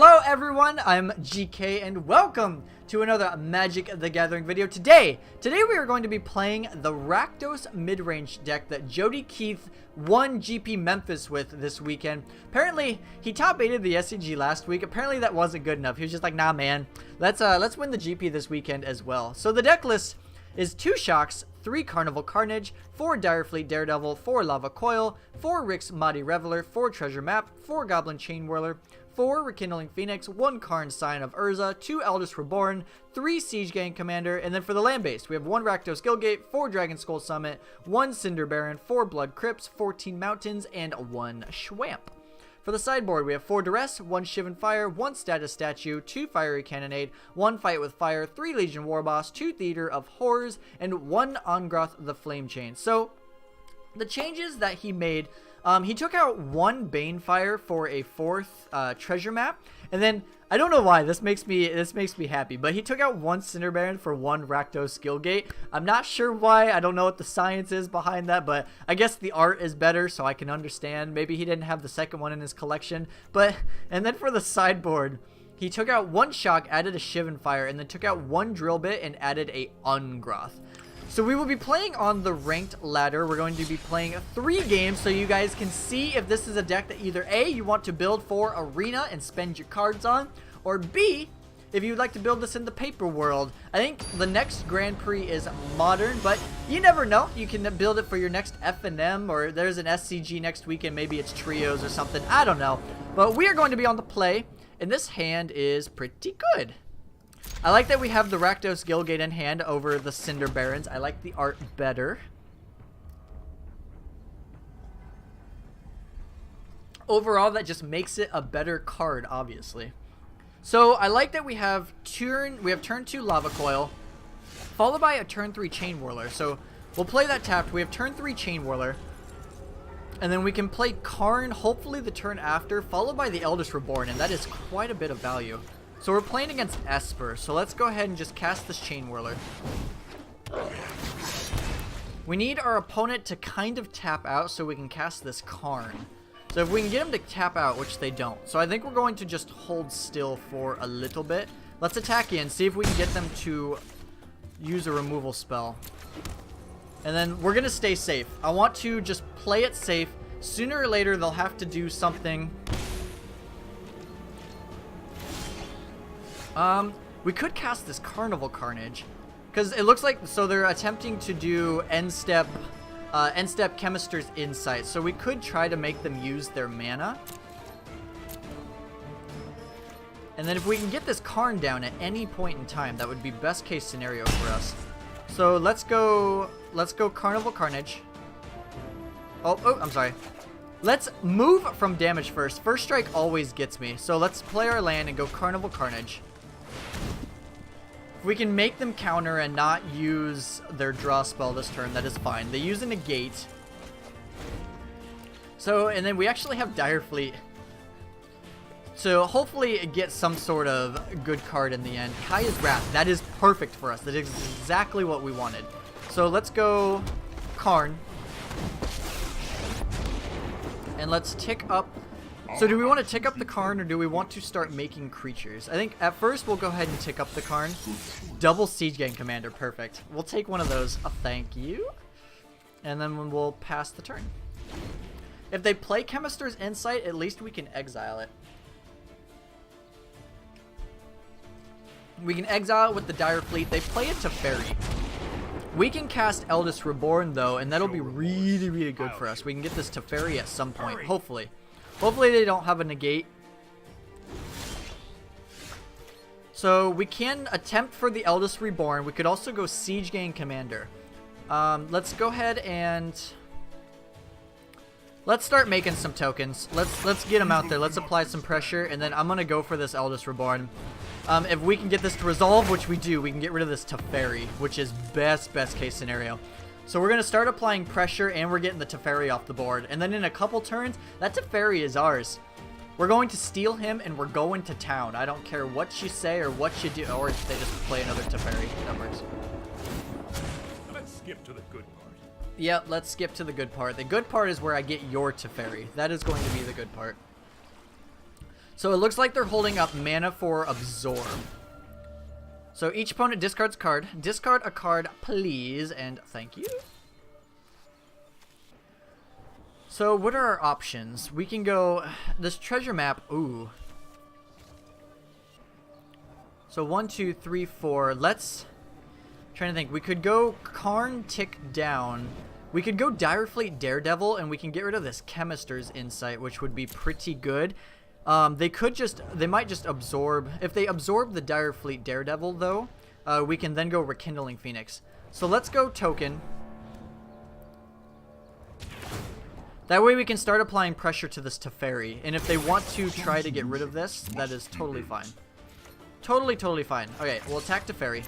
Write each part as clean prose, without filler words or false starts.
Hello everyone, I'm GK and welcome to another Magic the Gathering video. Today we are going to be playing the Rakdos Midrange deck that Jody Keith won GP Memphis with this weekend. Apparently, he top 8'd the SCG last week. Apparently that wasn't good enough. He was just like, nah man, let's win the GP this weekend as well. So the deck list is 2 Shocks, 3 Carnival Carnage, 4 Direfleet Daredevil, 4 Lava Coil, 4 Rick's Mighty Reveler, 4 Treasure Map, 4 Goblin Chain Whirler, 4 Rekindling Phoenix, 1 Karn Sign of Urza, 2 Eldest Reborn, 3 Siege Gang Commander, and then for the land base, we have 1 Rakdos Guildgate, 4 Dragon Skull Summit, 1 Cinder Baron, 4 Blood Crypts, 14 Mountains, and 1 Schwamp. For the sideboard, we have 4 Duress, 1 Shivan Fire, 1 Status Statue, 2 Fiery Cannonade, 1 Fight with Fire, 3 Legion Warboss, 2 Theater of Horrors, and 1 Ongroth the Flame Chain. So, the changes that he made, he took out 1 Banefire for a 4th treasure map, and then I don't know why this makes me happy, but he took out 1 Cinder Baron for 1 Rakdos Guildgate. I'm not sure why. I don't know what the science is behind that, but I guess the art is better, so I can understand. Maybe he didn't have the second one in his collection, and then for the sideboard, he took out 1 Shock, added a Shivan Fire, and then took out 1 Drill Bit and added a Ungroth. So we will be playing on the ranked ladder. We're going to be playing 3 games so you guys can see if this is a deck that either A, you want to build for Arena and spend your cards on, or B, if you'd like to build this in the paper world. I think the next Grand Prix is Modern, but you never know. You can build it for your next F&M, or there's an SCG next weekend. Maybe it's Trios or something. I don't know. But we are going to be on the play, and this hand is pretty good. I like that we have the Rakdos Guildgate in hand over the Cinder Barons. I like the art better. Overall, that just makes it a better card, obviously. So I like that we have turn 2 Lava Coil, followed by a turn 3 Chain Whirler. So we'll play that tapped. We have turn 3 Chain Whirler, and then we can play Karn, hopefully the turn after, followed by the Eldest Reborn, and that is quite a bit of value. So we're playing against Esper, so let's go ahead and just cast this Chain Whirler. We need our opponent to kind of tap out so we can cast this Karn. So if we can get him to tap out, which they don't. So I think we're going to just hold still for a little bit. Let's attack in, see if we can get them to use a removal spell. And then we're going to stay safe. I want to just play it safe. Sooner or later, they'll have to do something. We could cast this Carnival Carnage, because it looks like, so they're attempting to do end step Chemister's Insight, so we could try to make them use their mana. And then if we can get this Karn down at any point in time, that would be best case scenario for us. So let's go Carnival Carnage. Oh, I'm sorry. Let's move from damage first. First strike always gets me, so let's play our land and go Carnival Carnage. If we can make them counter and not use their draw spell this turn, that is fine. They use a negate. So, and then we actually have Direfleet. So hopefully it gets some sort of good card in the end. Kaya's Wrath, that is perfect for us. That is exactly what we wanted. So let's go Karn. And let's tick up. So do we want to tick up the Karn, or do we want to start making creatures? I think at first we'll go ahead and tick up the Karn. Double Siege Gang Commander, perfect. We'll take one of those. Thank you. And then we'll pass the turn. If they play Chemister's Insight, at least we can exile it. We can exile it with the Direfleet. They play it to Fairy. We can cast Eldest Reborn though, and that'll be really, really good for us. We can get this to Fairy at some point, hopefully. Hopefully they don't have a negate. So we can attempt for the Eldest Reborn. We could also go Siege Gang Commander. Let's go ahead and let's start making some tokens. Let's get them out there. Let's apply some pressure, and then I'm gonna go for this Eldest Reborn. If we can get this to resolve, which we do, we can get rid of this Teferi, which is best case scenario. So we're going to start applying pressure, and we're getting the Teferi off the board. And then in a couple turns, that Teferi is ours. We're going to steal him, and we're going to town. I don't care what you say or what you do. Or if they just play another Teferi. That works. Let's skip to the good part. Yep, let's skip to the good part. The good part is where I get your Teferi. That is going to be the good part. So it looks like they're holding up mana for Absorb. So each opponent discards a card. Discard a card, please, and thank you. So what are our options? We can go this treasure map. Ooh. So 1, 2, 3, 4. Let's trying to think. We could go Karn Tick Down. We could go Direfleet Daredevil, and we can get rid of this Chemister's Insight, which would be pretty good. They might just absorb. If they absorb the Direfleet Daredevil, though, we can then go Rekindling Phoenix. So let's go token. That way we can start applying pressure to this Teferi. And if they want to try to get rid of this, that is totally fine. Totally fine. Okay, we'll attack Teferi.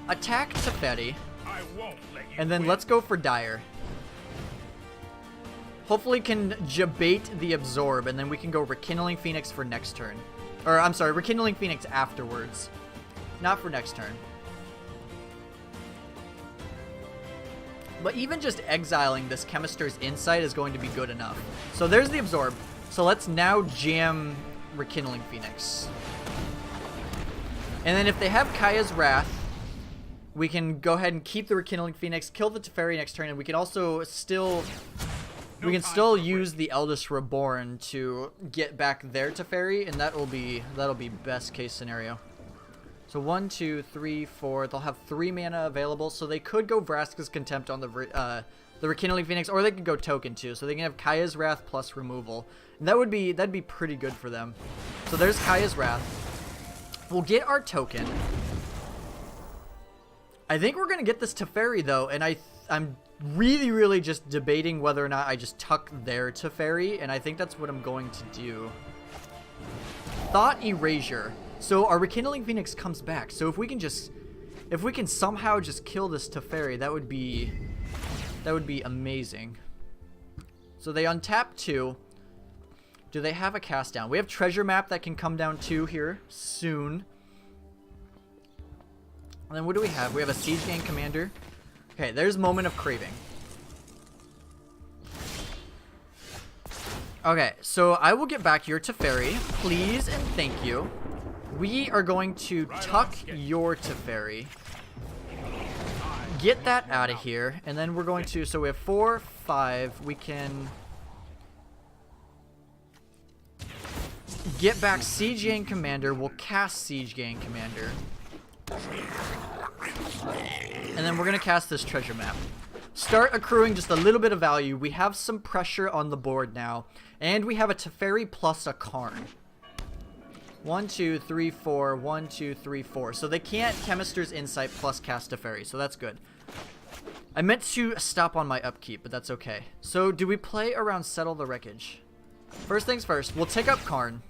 Attack Teferi. And then let's go for Dire. Hopefully can jabate the Absorb, and then we can go Rekindling Phoenix for next turn. Or, I'm sorry, Rekindling Phoenix afterwards. Not for next turn. But even just exiling this Chemister's Insight is going to be good enough. So there's the Absorb. So let's now jam Rekindling Phoenix. And then if they have Kaya's Wrath, we can go ahead and keep the Rekindling Phoenix, kill the Teferi next turn, and we can also still... We can still use the Eldest Reborn to get back their Teferi, and that'll be best case scenario. So 1, 2, 3, 4. They'll have 3 mana available, so they could go Vraska's Contempt on the Rekindling Phoenix, or they could go token too. So they can have Kaya's Wrath plus removal, and that'd be pretty good for them. So there's Kaya's Wrath. We'll get our token. I think we're gonna get this Teferi though, and I'm really just debating whether or not I just tuck their Teferi, and I think that's what I'm going to do. Thought Erasure. So our Rekindling Phoenix comes back. So if we can somehow just kill this Teferi, that would be amazing. So they untap 2. Do they have a cast down? We have Treasure Map that can come down 2 here soon. And then what do we have? We have a Siege Gang Commander. Okay, there's Moment of Craving. Okay, so I will get back your Teferi, please and thank you. We are going to tuck your Teferi. Get that out of here, and then we're going to, so we have 4, 5, we can get back Siege Gang Commander, we'll cast Siege Gang Commander. And then we're going to cast this treasure map. Start accruing just a little bit of value. We have some pressure on the board now. And we have a Teferi plus a Karn. 1, 2, 3, 4. 1, 2, 3, 4. So they can't Chemister's Insight plus cast Teferi. So that's good. I meant to stop on my upkeep, but that's okay. So do we play around Settle the Wreckage? First things first. We'll take up Karn.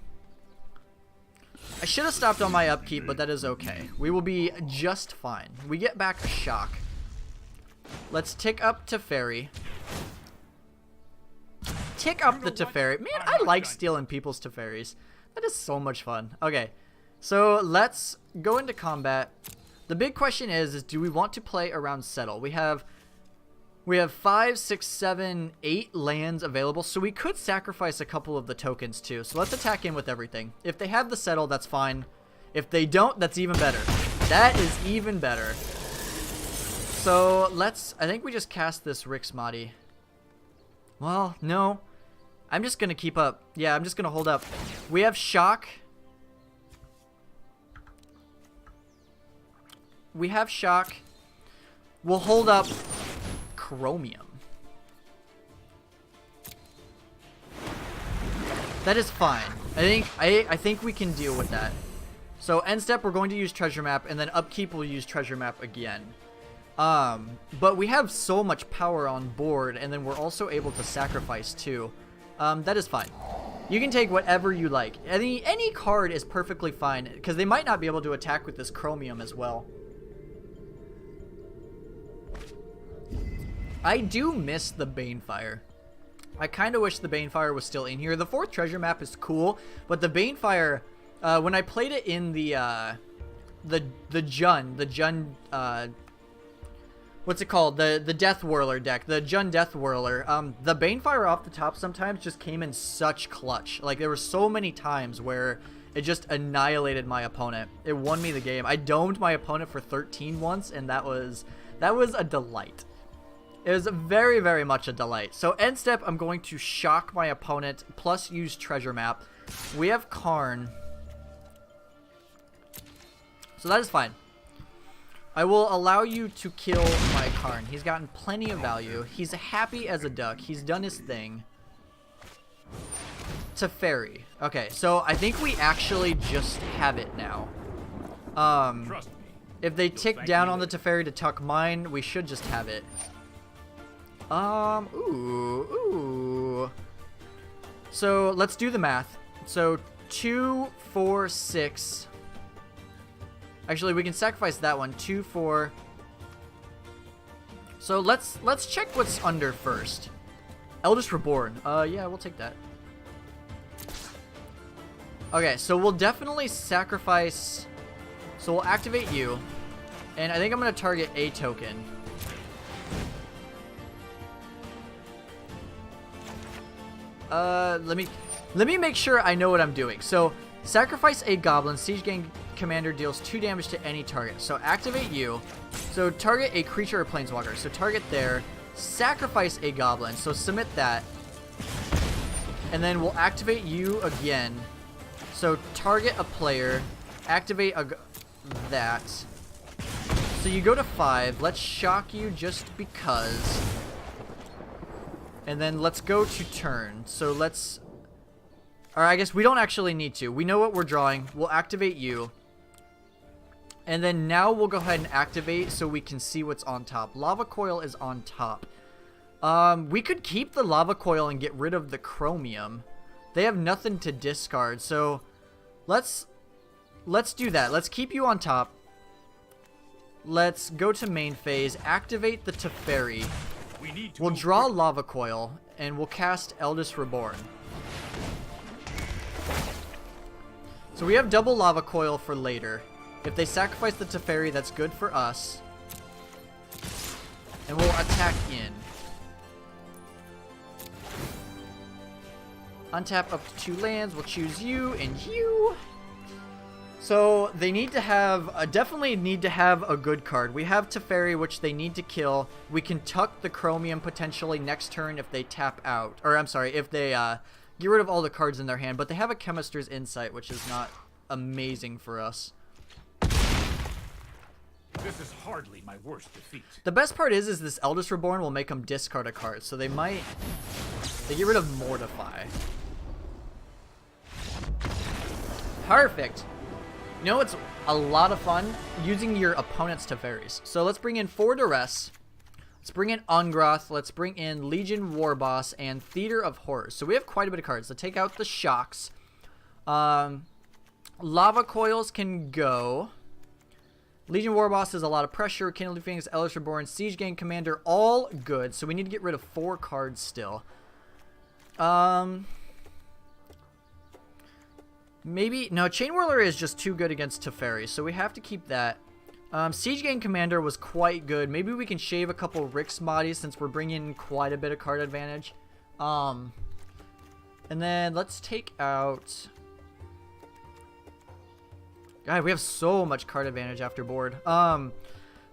I should have stopped on my upkeep, but that is okay. We will be just fine. We get back a Shock. Let's tick up Teferi. Tick up the Teferi. Man, I like stealing people's Teferis. That is so much fun. Okay, so let's go into combat. The big question is do we want to play around Settle? We have 5, 6, 7, 8 lands available, so we could sacrifice a couple of the tokens too. So let's attack in with everything. If they have the Settle, that's fine. If they don't, that's even better. That is even better. So I think we just cast this Rixmati. Well, no. I'm just going to keep up. Yeah, I'm just going to hold up. We have Shock. We have Shock. We'll hold up Chromium. That is fine. I think we can deal with that. So end step, we're going to use Treasure Map, and then upkeep we'll use Treasure Map again. But we have so much power on board, and then we're also able to sacrifice too. That is fine. You can take whatever you like. Any card is perfectly fine, because they might not be able to attack with this Chromium as well. I do miss the Banefire. I kind of wish the Banefire was still in here. The 4th treasure map is cool, but the Banefire, when I played it in the Jund, what's it called? The Death Whirler deck, the Jund Death Whirler. The Banefire off the top sometimes just came in such clutch. Like, there were so many times where it just annihilated my opponent. It won me the game. I domed my opponent for 13 once, and that was a delight. It was very, very much a delight. So end step, I'm going to shock my opponent, plus use treasure map. We have Karn. So that is fine. I will allow you to kill my Karn. He's gotten plenty of value. He's happy as a duck. He's done his thing. Teferi. Okay, so I think we actually just have it now. Trust me. If they tick down on the Teferi to tuck mine, we should just have it. Ooh. So let's do the math. So 2, 4, 6. Actually, we can sacrifice that one. 2, 4. So let's check what's under first. Eldest Reborn. Yeah, we'll take that. Okay, so we'll definitely sacrifice. So we'll activate you, and I think I'm gonna target a token. Let me make sure I know what I'm doing. So sacrifice a goblin. Siege Gang Commander deals 2 damage to any target. So activate you. So target a creature or planeswalker. So target there. Sacrifice a goblin. So submit that. And then we'll activate you again. So target a player. Activate that. So you go to 5. Let's shock you just because. And then let's go to turn. So let's... Or I guess we don't actually need to. We know what we're drawing. We'll activate you. And then now we'll go ahead and activate so we can see what's on top. Lava Coil is on top. We could keep the Lava Coil and get rid of the Chromium. They have nothing to discard. So let's do that. Let's keep you on top. Let's go to main phase. Activate the Teferi. We'll draw Lava Coil, and we'll cast Eldest Reborn. So we have double Lava Coil for later. If they sacrifice the Teferi, that's good for us. And we'll attack in. Untap up to 2 lands. We'll choose you and you. So they need to have, definitely need to have a good card. We have Teferi, which they need to kill. We can tuck the Chromium potentially next turn if they tap out. Or I'm sorry, if they get rid of all the cards in their hand. But they have a Chemister's Insight, which is not amazing for us. This is hardly my worst defeat. The best part is this Eldest Reborn will make them discard a card. So they might, they get rid of Mortify. Perfect. You know, it's a lot of fun using your opponent's Teferis. So let's bring in 4 Duress. Let's bring in Ungroth. Let's bring in Legion Warboss and Theater of Horrors. So we have quite a bit of cards. So take out the shocks. Lava Coils can go. Legion Warboss is a lot of pressure. Kindling Phoenix, Eldest Reborn, Siege Gang Commander, all good. So we need to get rid of 4 cards still. Maybe, no, Chain Whirler is just too good against Teferi, so we have to keep that. Siege Gang Commander was quite good. Maybe we can shave a couple Rix Moddies since we're bringing quite a bit of card advantage. And then let's take out... God, we have so much card advantage after board.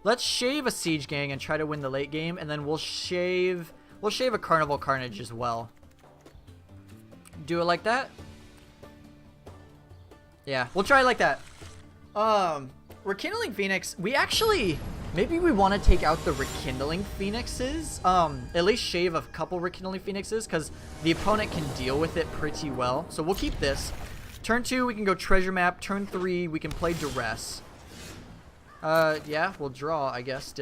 Let's shave a Siege Gang and try to win the late game, and then we'll shave a Carnival Carnage as well. Do it like that. Yeah, we'll try it like that. Rekindling Phoenix, we actually, maybe we want to take out the Rekindling Phoenixes. At least shave a couple Rekindling Phoenixes, because the opponent can deal with it pretty well. So we'll keep this. Turn 2, we can go Treasure Map. Turn 3, we can play Duress. Yeah, we'll draw, I guess.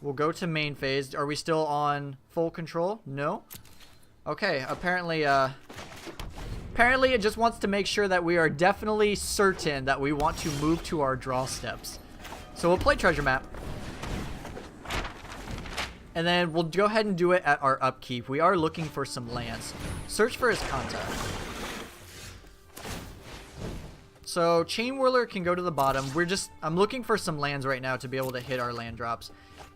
We'll go to main phase. Are we still on full control? No? Okay, apparently it just wants to make sure that we are definitely certain that we want to move to our draw steps. So we'll play Treasure Map. And then we'll go ahead and do it at our upkeep. We are looking for some lands. Search for his contact. So Chain Whirler can go to the bottom. I'm looking for some lands right now to be able to hit our land drops.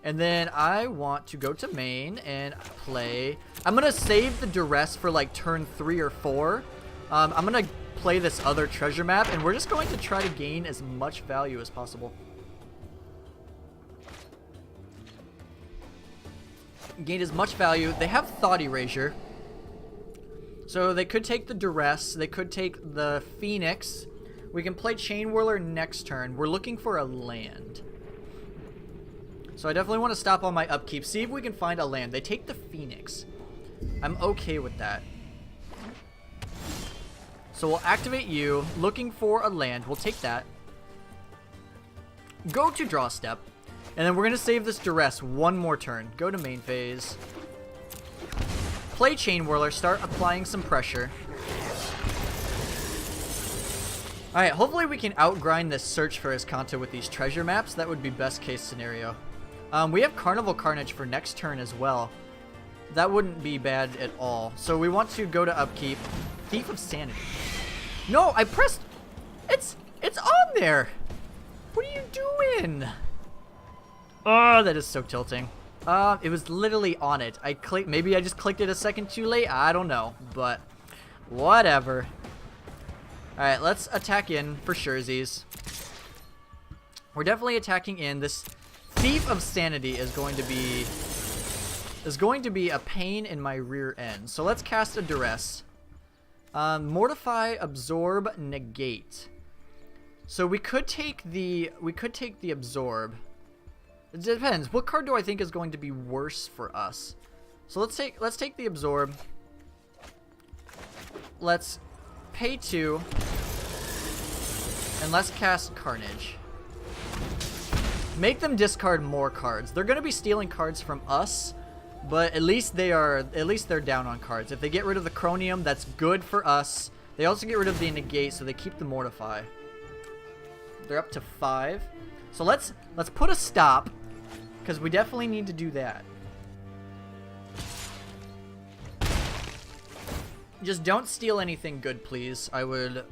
And then I want to go to main and play. I'm going to save the duress for like turn 3 or 4. I'm going to play this other treasure map, and we're just going to try to gain as much value as possible. Gain as much value. They have Thought Erasure. So they could take the duress. They could take the Phoenix. We can play Chain Whirler next turn. We're looking for a land. So I definitely want to stop on my upkeep. See if we can find a land. They take the Phoenix. I'm okay with that. So we'll activate you. Looking for a land. We'll take that. Go to draw step. And then we're going to save this duress one more turn. Go to main phase. Play Chain Whirler. Start applying some pressure. Alright, hopefully we can outgrind this search for Escanto with these treasure maps. That would be best case scenario. We have Carnival Carnage for next turn as well. That wouldn't be bad at all. So we want to go to upkeep. Thief of Sanity. No, I pressed... It's on there! What are you doing? Oh, that is so tilting. It was literally on it. Maybe I just clicked it a second too late. I don't know, but whatever. All right, let's attack in for surezies. We're definitely attacking in. This Thief of Sanity is going to be a pain in my rear end. So let's cast a duress. Mortify, absorb, negate. So we could take the absorb. It depends. What card do I think is going to be worse for us? So let's take the absorb. Let's pay 2. And let's cast Carnage. Make them discard more cards. They're going to be stealing cards from us, but at least they're down on cards. If they get rid of the Chromium, that's good for us. They also get rid of the negate, so they keep the Mortify. They're up to 5. So let's put a stop, because we definitely need to do that. Just don't steal anything good, please. I would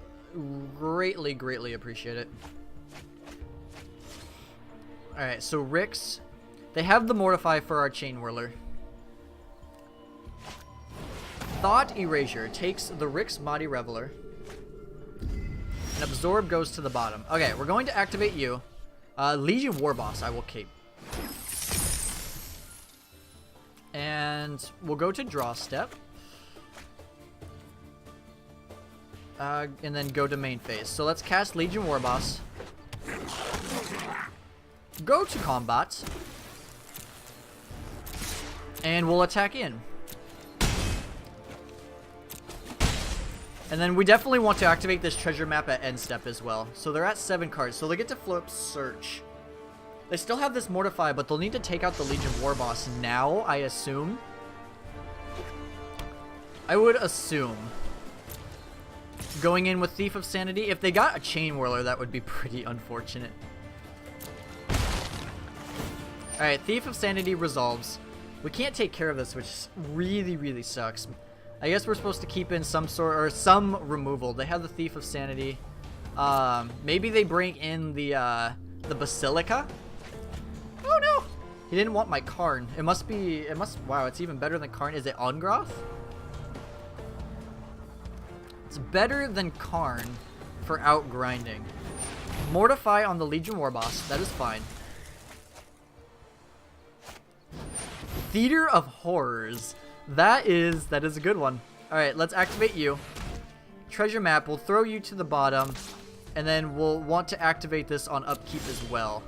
greatly, greatly appreciate it. Alright, so Rix. They have the Mortify for our Chain Whirler. Thought Erasure takes the Rix Mighty Reveler. And Absorb goes to the bottom. Okay, we're going to activate you. Legion Warboss I will keep. And we'll go to draw step. And then go to main phase. So let's cast Legion Warboss. Go to combat. And we'll attack in. And then we definitely want to activate this treasure map at end step as well. So they're at 7 cards. So they get to flip search. They still have this Mortify, but they'll need to take out the Legion Warboss now, I assume. I would assume. Going in with Thief of Sanity. If they got a Chain Whirler, that would be pretty unfortunate. Alright, Thief of Sanity resolves. We can't take care of this, which really, really sucks. I guess we're supposed to keep in some sort, or some removal. They have the Thief of Sanity. Maybe they bring in the Basilica? Oh no! He didn't want my Karn. Wow, it's even better than Karn. Is it Ungroth? It's better than Karn for outgrinding. Mortify on the Legion Warboss. That is fine. Theater of Horrors. That is a good one. Alright, let's activate you. Treasure map. We'll throw you to the bottom. And then we'll want to activate this on upkeep as well.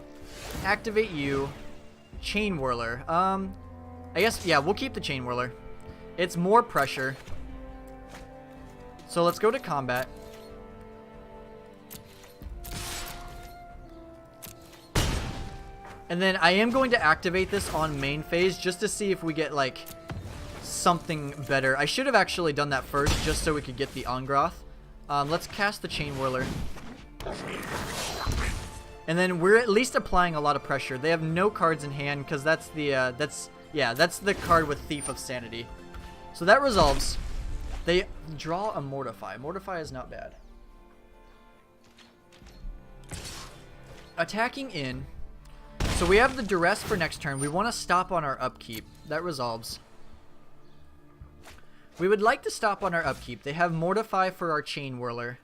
Activate you. Chain Whirler. I guess, yeah, we'll keep the Chain Whirler. It's more pressure. So let's go to combat. And then I am going to activate this on main phase just to see if we get like something better. I should have actually done that first just so we could get the Ungroth. Let's cast the Chain Whirler. And then we're at least applying a lot of pressure. They have no cards in hand because that's the card with Thief of Sanity. So that resolves. They draw a Mortify. Mortify is not bad. Attacking in. So So we have the duress for next turn. We want to stop on our upkeep. That resolves. We would like to stop on our upkeep. They have Mortify for our Chain Whirler.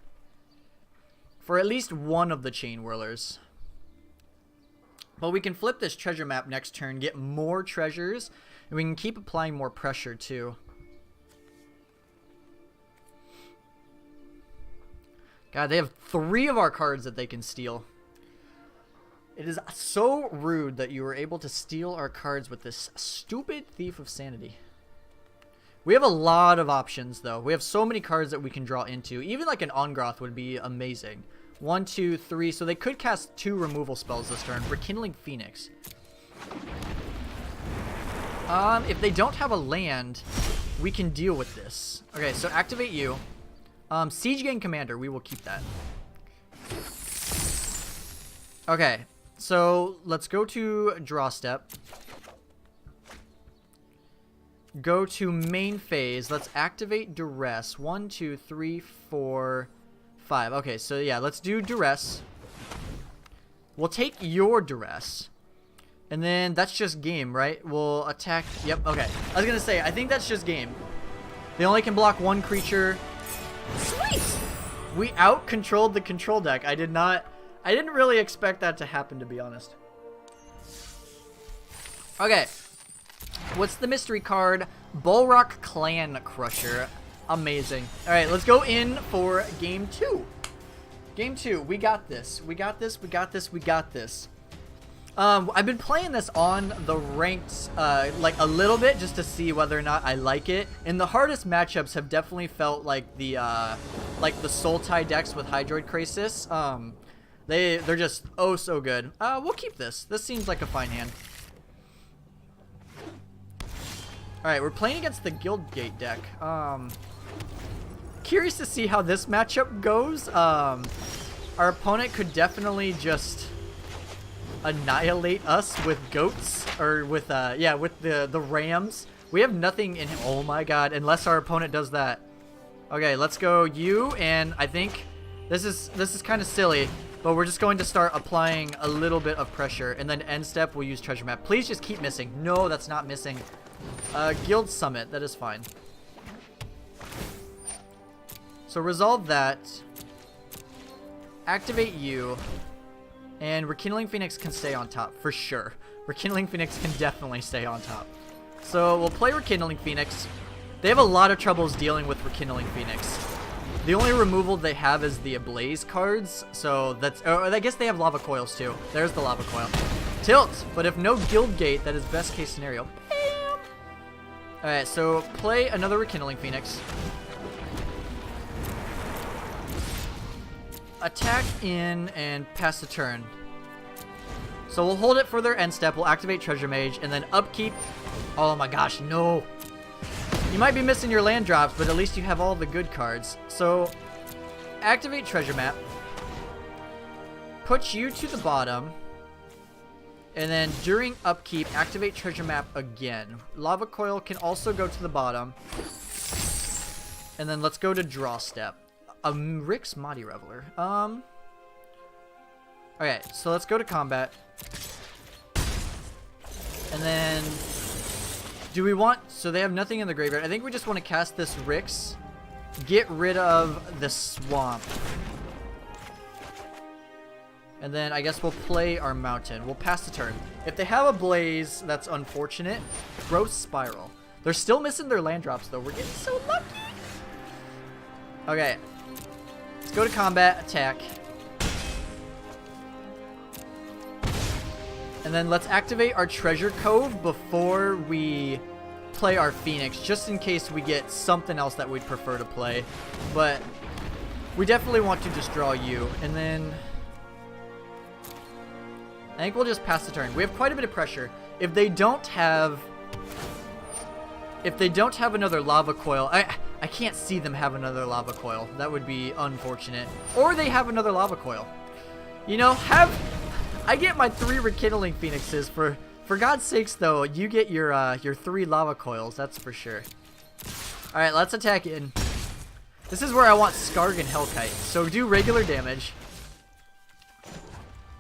For at least one of the Chain Whirlers. But we can flip this treasure map next turn, get more treasures, and we can keep applying more pressure too. God, they have 3 of our cards that they can steal. It is so rude that you were able to steal our cards with this stupid Thief of Sanity. We have a lot of options, though. We have so many cards that we can draw into. Even like an Ongroth would be amazing. 1, 2, 3. So they could cast 2 removal spells this turn. Rekindling Phoenix. If they don't have a land, we can deal with this. Okay, so activate you. Siege Gang Commander. We will keep that. Okay. So, let's go to draw step. Go to main phase. Let's activate duress. 1, 2, 3, 4, 5. Okay, so yeah, let's do duress. We'll take your duress. And then that's just game, right? We'll attack. Yep, okay. I was gonna say, I think that's just game. They only can block 1 creature. Sweet! We out-controlled the control deck. I didn't really expect that to happen, to be honest. Okay. What's the mystery card? Bulrock Clan Crusher. Amazing. Alright, let's go in for game 2. Game 2. We got this. We got this. We got this. We got this. I've been playing this on the ranked, like a little bit just to see whether or not I like it. And the hardest matchups have definitely felt like the Sultai decks with Hydroid Krasis. They're just oh so good. We'll keep this. This seems like a fine hand. Alright, we're playing against the Guildgate deck. Curious to see how this matchup goes. Our opponent could definitely just annihilate us with goats. Or with, yeah, with the rams. We have nothing in him. Oh my god, unless our opponent does that. Okay, let's go you, and I think this is kind of silly. But we're just going to start applying a little bit of pressure. And then end step, we'll use treasure map. Please just keep missing. No, that's not missing. Guild Summit. That is fine. So resolve that. Activate you. And Rekindling Phoenix can stay on top. For sure. Rekindling Phoenix can definitely stay on top. So we'll play Rekindling Phoenix. They have a lot of troubles dealing with Rekindling Phoenix. The only removal they have is the Ablaze cards, so that's... Oh, I guess they have Lava Coils too. There's the Lava Coil. Tilt! But if no Guildgate, that is best case scenario. Bam! Alright, so play another Rekindling Phoenix. Attack in and pass the turn. So we'll hold it for their end step, we'll activate Treasure Mage, and then upkeep... Oh my gosh, no! You might be missing your land drops, but at least you have all the good cards. So, activate Treasure Map. Put you to the bottom. And then during upkeep, activate Treasure Map again. Lava Coil can also go to the bottom. And then let's go to draw step. Rick's Mighty Reveler. Okay, so let's go to combat. And then... Do we want... So they have nothing in the graveyard. I think we just want to cast this Rix. Get rid of the swamp. And then I guess we'll play our mountain. We'll pass the turn. If they have a Blaze, that's unfortunate. Growth Spiral. They're still missing their land drops, though. We're getting so lucky. Okay. Let's go to combat. Attack. And then let's activate our Treasure Cove before we play our Phoenix, just in case we get something else that we'd prefer to play. But we definitely want to just draw you. And then I think we'll just pass the turn. We have quite a bit of pressure. If they don't have another Lava Coil, I can't see them have another Lava Coil. That would be unfortunate. Or they have another Lava Coil. You know, I get my 3 Rekindling Phoenixes. For God's sakes, though, you get your 3 Lava Coils. That's for sure. All right, let's attack in. This is where I want Skarg and Hellkite. So do regular damage.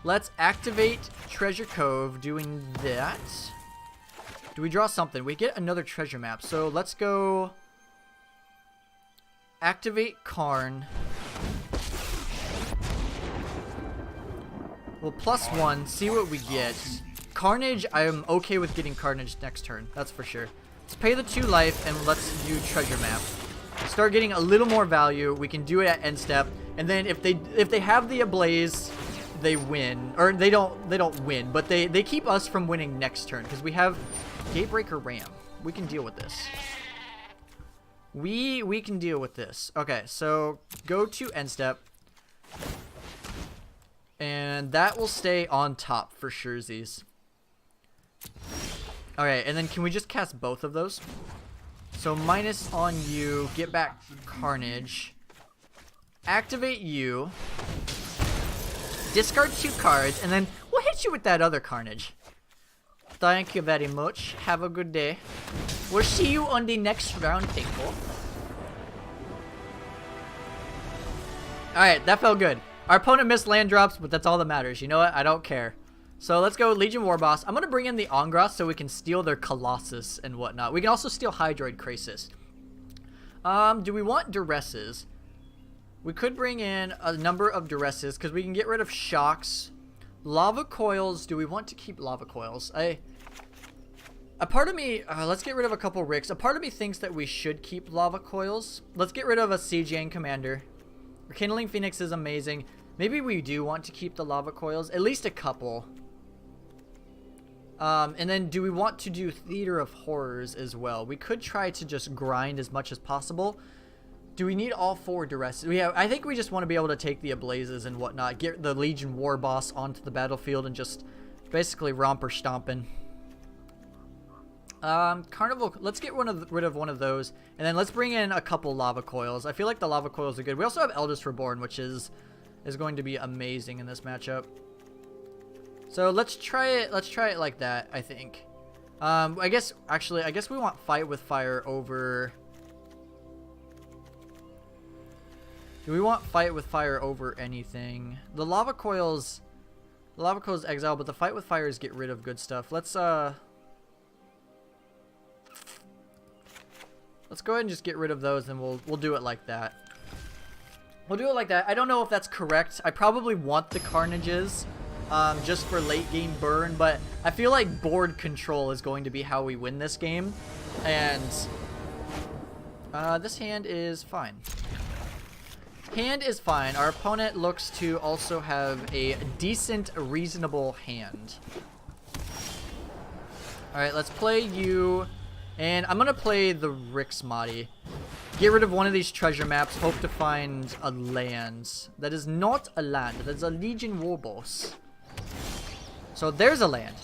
Let's activate Treasure Cove doing that. Do we draw something? We get another treasure map. So let's go activate Karn. Well, +1, see what we get. Carnage, I am okay with getting Carnage next turn. That's for sure. Let's pay the 2 life and let's do treasure map. Start getting a little more value. We can do it at end step. And then if they have the Ablaze, they win. Or they don't win, but they keep us from winning next turn because we have Gatebreaker Ram. We can deal with this. We can deal with this. Okay, so go to end step. And that will stay on top for surezies. Okay, and then can we just cast both of those? So minus on you, get back Carnage. Activate you. Discard 2 cards, and then we'll hit you with that other Carnage. Thank you very much. Have a good day. We'll see you on the next round table. Alright, that felt good. Our opponent missed land drops, but that's all that matters. You know what? I don't care. So let's go Legion Warboss. I'm going to bring in the Ongras so we can steal their Colossus and whatnot. We can also steal Hydroid Krasis. Do we want Duresses? We could bring in a number of Duresses because we can get rid of Shocks. Lava Coils. Do we want to keep Lava Coils? A part of me, let's get rid of a couple Ricks. A part of me thinks that we should keep Lava Coils. Let's get rid of a CJN Commander. Rekindling Phoenix is amazing. Maybe we do want to keep the Lava Coils. At least a couple. And then do we want to do Theater of Horrors as well? We could try to just grind as much as possible. Do we need all 4 Duress? I think we just want to be able to take the Ablazes and whatnot. Get the Legion War Boss onto the battlefield and just basically romper stomping. Carnival, let's get rid of one of those. And then let's bring in a couple Lava Coils. I feel like the Lava Coils are good. We also have Eldest Reborn, which is going to be amazing in this matchup. So let's try it like that, I think. I guess we want Fight with Fire over... Do we want Fight with Fire over anything? The Lava Coils exile, but the Fight with Fires get rid of good stuff. Let's go ahead and just get rid of those, and we'll do it like that. We'll do it like that. I don't know if that's correct. I probably want the Carnages just for late game burn, but I feel like board control is going to be how we win this game. And this hand is fine. Hand is fine. Our opponent looks to also have a decent, reasonable hand. Alright, let's play you. And I'm going to play the Rixmati. Get rid of one of these treasure maps. Hope to find a land. That is not a land. That is a Legion Warboss. So there's a land.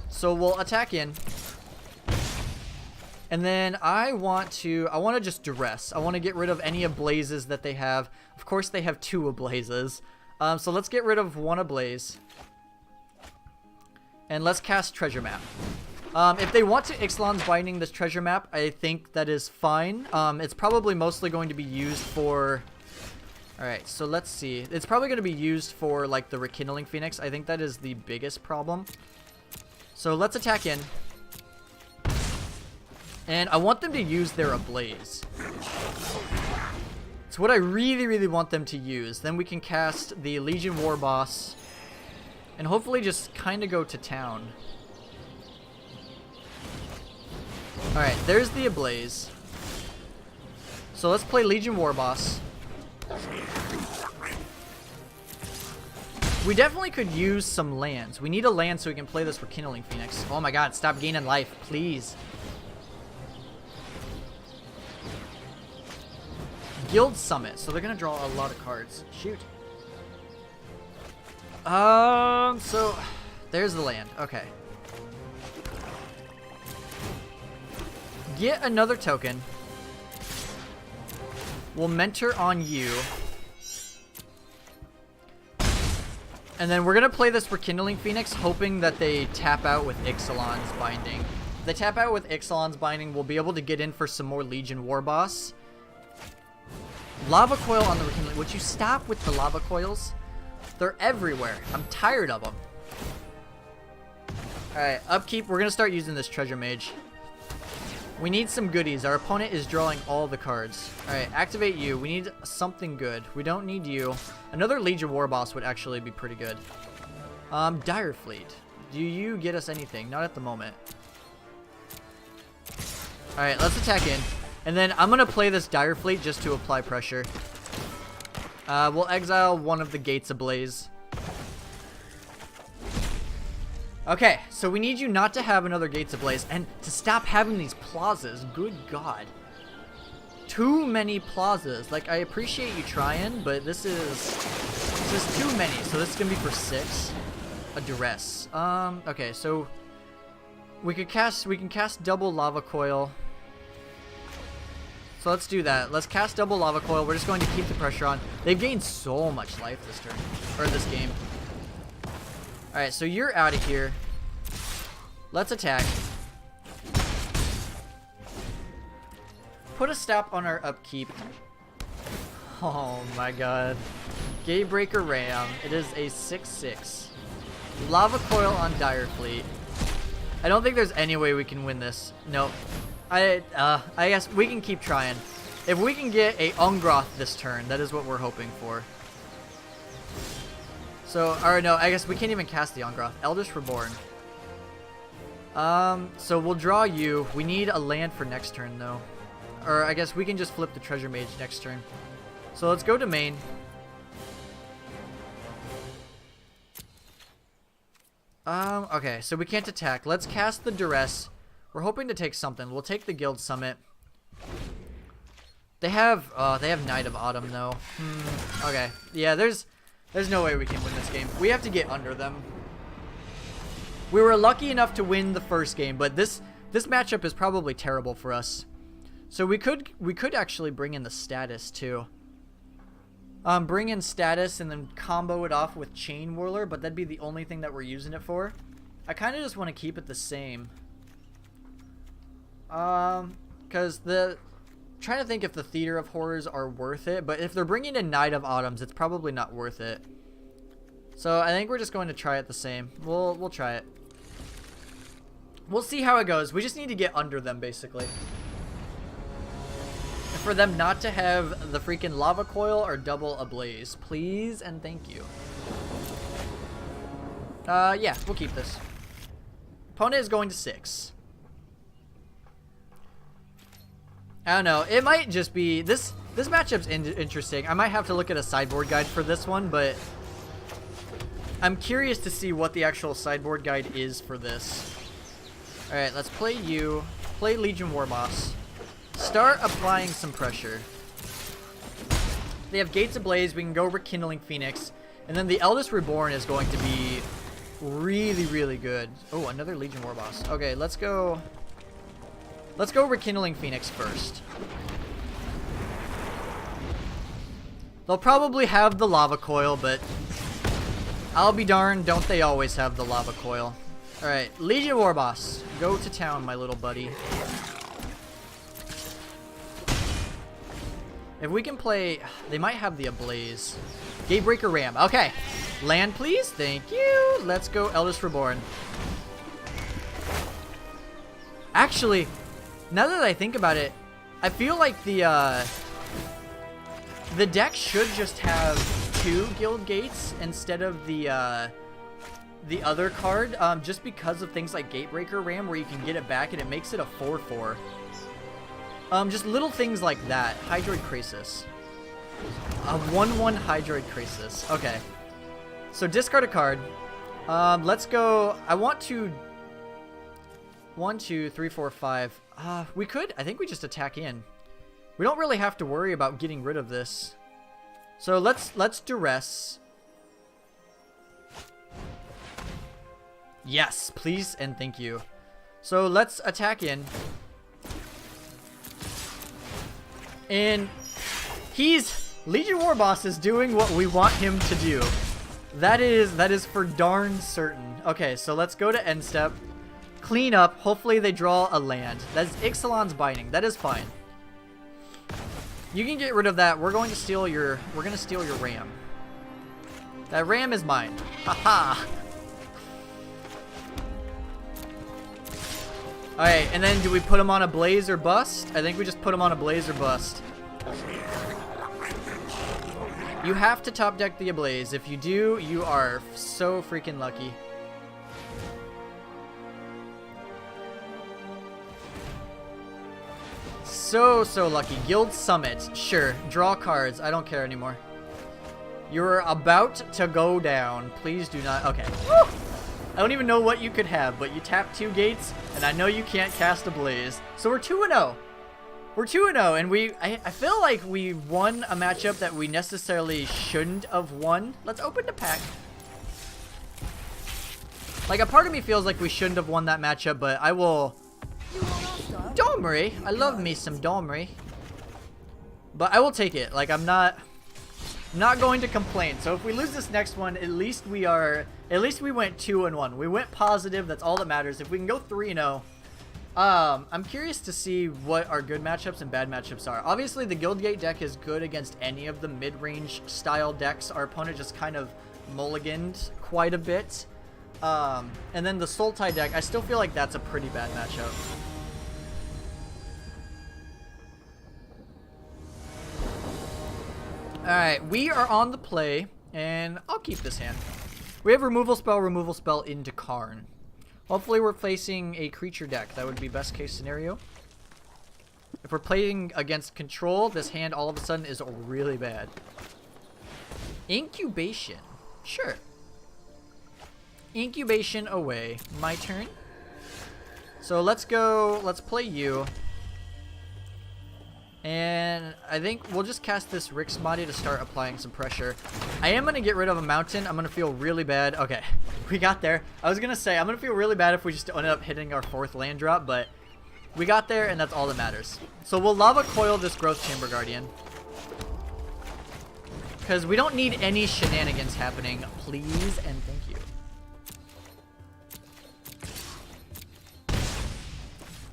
So we'll attack in. And then I want to just Duress. I want to get rid of any Ablazes that they have. Of course they have 2 Ablazes. So let's get rid of 1 Ablaze. And let's cast Treasure Map. If they want to Ixalan's Binding this treasure map, I think that is fine. It's probably mostly going to be used for... Alright, so let's see. It's probably going to be used for, like, the Rekindling Phoenix. I think that is the biggest problem. So let's attack in. And I want them to use their Ablaze. It's what I really, really want them to use. Then we can cast the Legion Warboss. And hopefully just kind of go to town. Alright, there's the Ablaze. So let's play Legion Warboss. We definitely could use some lands. We need a land so we can play this Rekindling Phoenix. Oh my god, stop gaining life, please. Guild Summit, so they're gonna draw a lot of cards. Shoot. So there's the land. Okay. Get another token. We'll mentor on you. And then we're gonna play this Rekindling Phoenix, hoping that they tap out with Ixalan's Binding. If they tap out with Ixalan's Binding, we'll be able to get in for some more Legion Warboss. Lava Coil on the Rekindling. Would you stop with the Lava Coils? They're everywhere. I'm tired of them. Alright, upkeep. We're going to start using this treasure mage. We need some goodies. Our opponent is drawing all the cards. Alright, activate you. We need something good. We don't need you. Another Legion War Boss would actually be pretty good. Dire Fleet. Do you get us anything? Not at the moment. Alright, let's attack in. And then I'm going to play this Dire Fleet just to apply pressure. We'll exile one of the Gates Ablaze. Okay, so we need you not to have another Gates Ablaze and to stop having these plazas. Good God. Too many plazas. Like, I appreciate you trying, but this is too many. So this is going to be for 6. A duress. Okay, so we can cast double lava coil. So let's do that. Let's cast double lava coil. We're just going to keep the pressure on. They've gained so much life this turn, or this game. Alright, so you're out of here. Let's attack. Put a stop on our upkeep. Oh my god. Gatebreaker Ram. It is a 6/6. Lava Coil on Dire Fleet. I don't think there's any way we can win this. Nope. I guess we can keep trying. If we can get a Ungroth this turn, that is what we're hoping for. So, or no, I guess we can't even cast the Ungroth. Eldritch Reborn. So we'll draw you. We need a land for next turn, though. Or I guess we can just flip the Treasure Mage next turn. So let's go to main. Okay, so we can't attack. Let's cast the Duress. We're hoping to take something. We'll take the Guild Summit. They have Night of Autumn, though. Okay, yeah, there's no way we can win this game. We have to get under them. We were lucky enough to win the first game, but this matchup is probably terrible for us. So we could actually bring in the status too. Bring in status and then combo it off with Chain Whirler, but that'd be the only thing that we're using it for. I kind of just want to keep it the same. Because trying to think if the Theater of Horrors are worth it, but if they're bringing in Night of Autumns, it's probably not worth it. So I think we're just going to try it the same. We'll try it. We'll see how it goes. We just need to get under them, basically. And for them not to have the freaking Lava Coil or double Ablaze. Please and thank you. Yeah, we'll keep this. Opponent is going to 6. I don't know. It might just be... This matchup's interesting. I might have to look at a sideboard guide for this one, but... I'm curious to see what the actual sideboard guide is for this. Alright, let's play you. Play Legion Warboss. Start applying some pressure. They have Gates Ablaze. We can go Rekindling Phoenix. And then the Eldest Reborn is going to be really, really good. Oh, another Legion Warboss. Okay, let's go... Let's go Rekindling Phoenix first. They'll probably have the Lava Coil, but I'll be darned, don't they always have the Lava Coil. Alright, Legion Warboss. Go to town, my little buddy. If we can play... They might have the Ablaze. Gatebreaker Ram. Okay. Land, please. Thank you. Let's go Eldest Reborn. Actually... Now that I think about it, I feel like the deck should just have 2 Guild Gates instead of the other card, just because of things like Gatebreaker Ram, where you can get it back and it makes it a 4/4. Just little things like that. Hydroid Krasis. A 1/1 Hydroid Krasis. Okay. So discard a card. Let's go. I want to... 1, 2, 3, 4, 5. We could. I think we just attack in. We don't really have to worry about getting rid of this. So let's Duress. Yes, please and thank you. So let's attack in. And Legion Warboss is doing what we want him to do. That is for darn certain. Okay, so let's go to end step. Clean up. Hopefully they draw a land. That's Ixalan's Binding. That is fine. You can get rid of that. We're going to steal your ram. That ram is mine. Haha. Alright, and then do we put him on a blaze or bust? I think we just put him on a blaze or bust. You have to top deck the ablaze. If you do, you are so freaking lucky. So lucky. Guild Summit. Sure. Draw cards. I don't care anymore. You're about to go down. Please do not. Okay. Woo! I don't even know what you could have, but you tap 2 gates, and I know you can't cast a blaze. So we're 2-0. We're 2-0, and I feel like we won a matchup that we necessarily shouldn't have won. Let's open the pack. Like, a part of me feels like we shouldn't have won that matchup, but I will... Domri! I love me some Domri. But I will take it. Like, I'm not going to complain. So if we lose this next one, at least we went 2-1. We went positive. That's all that matters. If we can go 3-0, I'm curious to see what our good matchups and bad matchups are. Obviously, the Guildgate deck is good against any of the mid-range style decks. Our opponent just kind of mulliganed quite a bit. And then the Sultai deck, I still feel like that's a pretty bad matchup. Alright, we are on the play, and I'll keep this hand. We have removal spell into Karn. Hopefully we're facing a creature deck. That would be best case scenario. If we're playing against control, this hand all of a sudden is really bad. Incubation. Sure. Incubation away. My turn. So let's go. Let's play you. And I think we'll just cast this Rick's body to start applying some pressure. I am going to get rid of a mountain. I'm going to feel really bad. Okay, we got there. I was going to say, I'm going to feel really bad if we just ended up hitting our 4th land drop, but we got there, and that's all that matters. So we'll Lava Coil this Growth Chamber Guardian. Because we don't need any shenanigans happening. Please and thank you.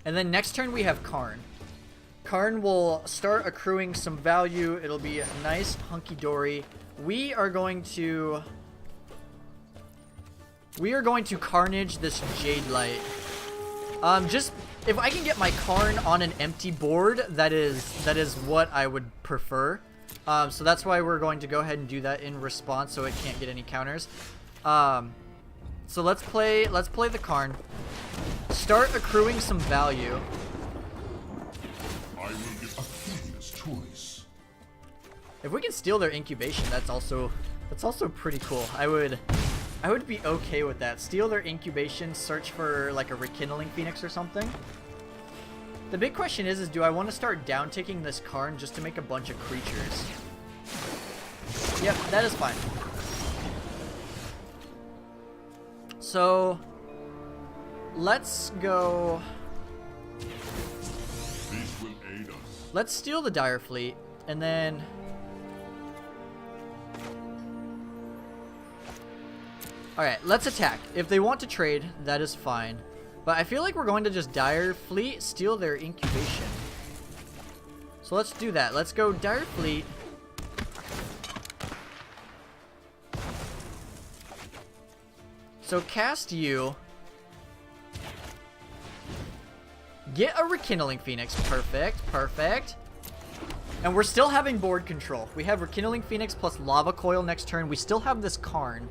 And then next turn we have Karn. Karn will start accruing some value. It'll be a nice hunky-dory. We are going to Carnage this Jade Light. Just if I can get my Karn on an empty board, that is what I would prefer. So that's why we're going to go ahead and do that in response, so it can't get any counters. So let's play the Karn. Start accruing some value. I will give a curious choice. If we can steal their incubation, that's also pretty cool. I would be okay with that. Steal their incubation, search for like a Rekindling Phoenix or something. The big question is do I want to start down-ticking this Karn just to make a bunch of creatures? Yep, that is fine. So let's go. This will aid us. Let's steal the Dire Fleet, and then alright, let's attack. If they want to trade, that is fine. But I feel like we're going to just Dire Fleet, steal their incubation. So let's do that. Let's go Dire Fleet. So cast you. Get a Rekindling Phoenix. Perfect, perfect. And we're still having board control. We have Rekindling Phoenix plus Lava Coil next turn. We still have this Karn.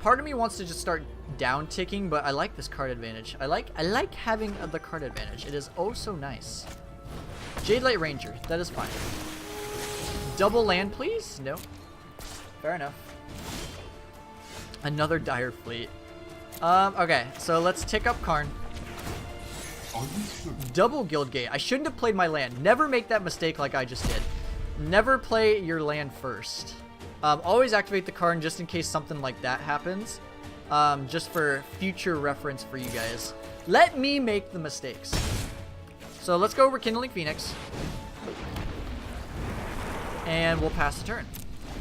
Part of me wants to just start down ticking, but I like this card advantage. I like having the card advantage. It is oh so nice. Jade Light Ranger, that is fine. Double land, please? No. Fair enough. Another Dire Fleet. Okay, so let's tick up Karn. Double Guildgate. I shouldn't have played my land. Never make that mistake like I just did. Never play your land first. Always activate the Karn just in case something like that happens. Just for future reference for you guys. Let me make the mistakes. So let's go Rekindling Phoenix. And we'll pass the turn.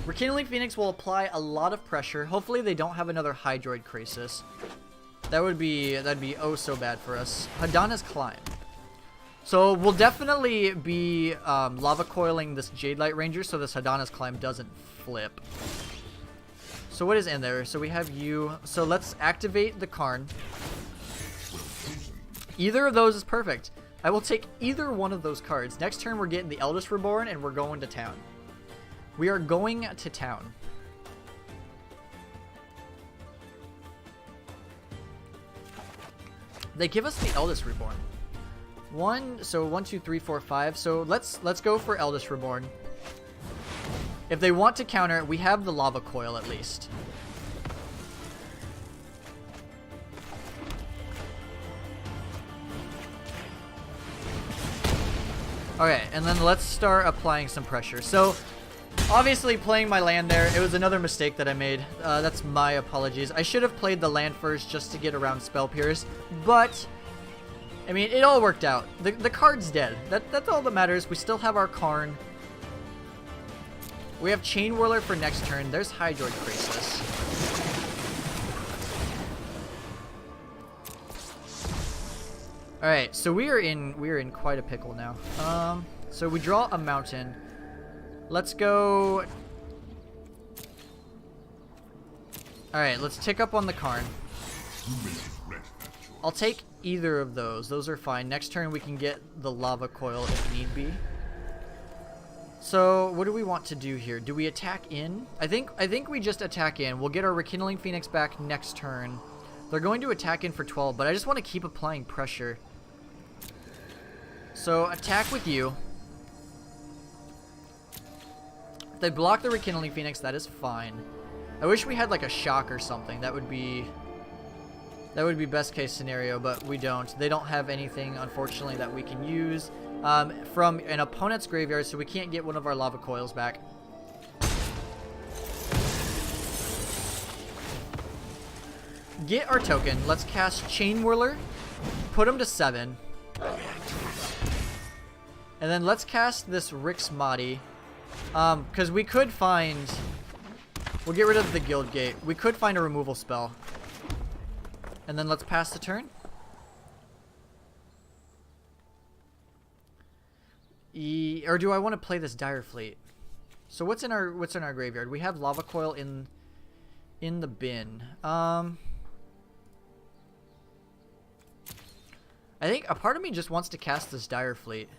Rekindling Phoenix will apply a lot of pressure. Hopefully they don't have another Hydroid Crisis. That'd be oh so bad for us. Hadana's Climb. So we'll definitely be Lava Coiling this Jade Light Ranger so this Hadana's Climb doesn't flip. So what is in there? So we have you. So let's activate the Karn. Either of those is perfect. I will take either one of those cards. Next turn we're getting the Eldest Reborn and we're going to town. We are going to town. They give us the Eldest Reborn. So 1, 2, 3, 4, 5. So let's go for Eldest Reborn. If they want to counter, we have the Lava Coil at least. Okay, and then let's start applying some pressure. So, obviously playing my land there, it was another mistake that I made. That's my apologies. I should have played the land first just to get around Spell Pierce, but I mean, it all worked out. The card's dead. That's all that matters. We still have our Karn. We have Chain Whirler for next turn. There's Hydroid Crisis. Alright, so we are in quite a pickle now. So we draw a mountain. Let's go. Alright, let's tick up on the Karn. I'll take either of those. Those are fine. Next turn we can get the Lava Coil if need be. So, what do we want to do here? Do we attack in? I think we just attack in. We'll get our Rekindling Phoenix back next turn. They're going to attack in for 12, but I just want to keep applying pressure. So, attack with you. If they block the Rekindling Phoenix, that is fine. I wish we had like a shock or something. That would be best case scenario, but we don't. They don't have anything, unfortunately, that we can use from an opponent's graveyard, so we can't get one of our Lava Coils back. Get our token. Let's cast Chain Whirler. Put him to 7. And then let's cast this Rix Mahdi. Because we could find... We'll get rid of the Guild Gate. We could find a removal spell. And then let's pass the turn. Or do I want to play this Dire Fleet? So what's in our graveyard? We have Lava Coil in the bin. I think a part of me just wants to cast this Dire Fleet.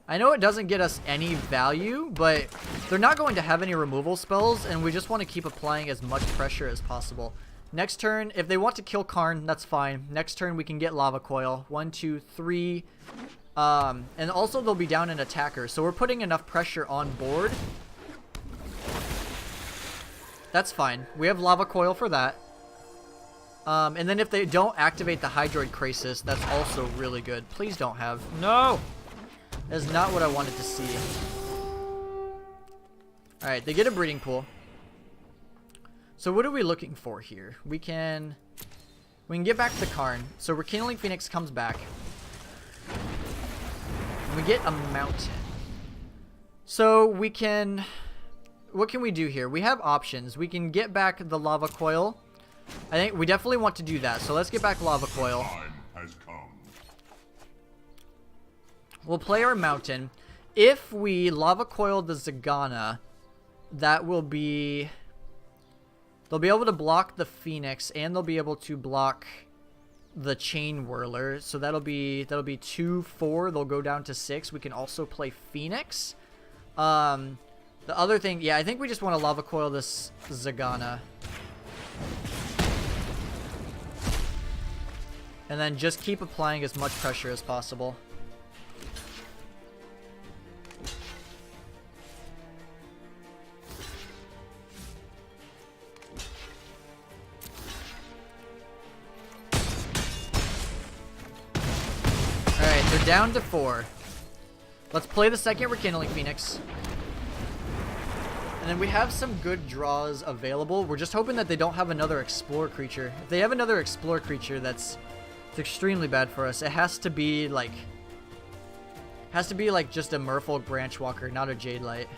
I know it doesn't get us any value, but they're not going to have any removal spells, and we just want to keep applying as much pressure as possible. Next turn, if they want to kill Karn, that's fine. Next turn, we can get Lava Coil. 1, 2, 3. And also, they'll be down an attacker, so we're putting enough pressure on board. That's fine. We have Lava Coil for that. And then if they don't activate the Hydroid Crisis, that's also really good. Please don't have. No! That's not what I wanted to see. Alright, they get a breeding pool. So what are we looking for here? We can get back the Karn. So Rekindling Phoenix comes back. And we get a mountain. So we can... What can we do here? We have options. We can get back the Lava Coil. I think we definitely want to do that. So let's get back Lava Coil. Time has come. We'll play our mountain. If we Lava Coil the Zagana, that will be... They'll be able to block the Phoenix, and they'll be able to block the Chain Whirler. So that'll be 2, 4. They'll go down to 6. We can also play Phoenix. The other thing, yeah, I think we just want to Lava Coil this Zagana. And then just keep applying as much pressure as possible. Alright, they're down to 4. Let's play the second Rekindling Phoenix. And then we have some good draws available. We're just hoping that they don't have another Explore creature. If they have another Explore creature, it's extremely bad for us. It has to be like just a Merfolk Branchwalker, not a Jade Light.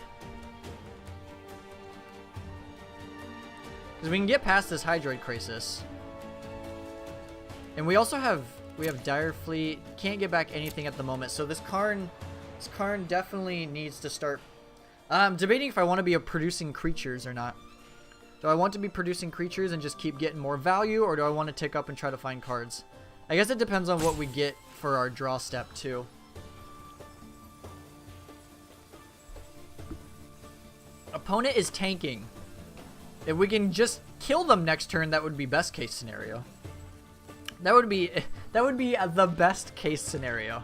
Because we can get past this Hydroid Crisis. And we also have Dire Fleet. Can't get back anything at the moment. So this Karn definitely needs to start. I'm debating if I want to be producing creatures or not. Do I want to be producing creatures and just keep getting more value, or do I want to tick up and try to find cards? I guess it depends on what we get for our draw step too. Opponent is tanking. If we can just kill them next turn, that would be best case scenario. That would be the best case scenario.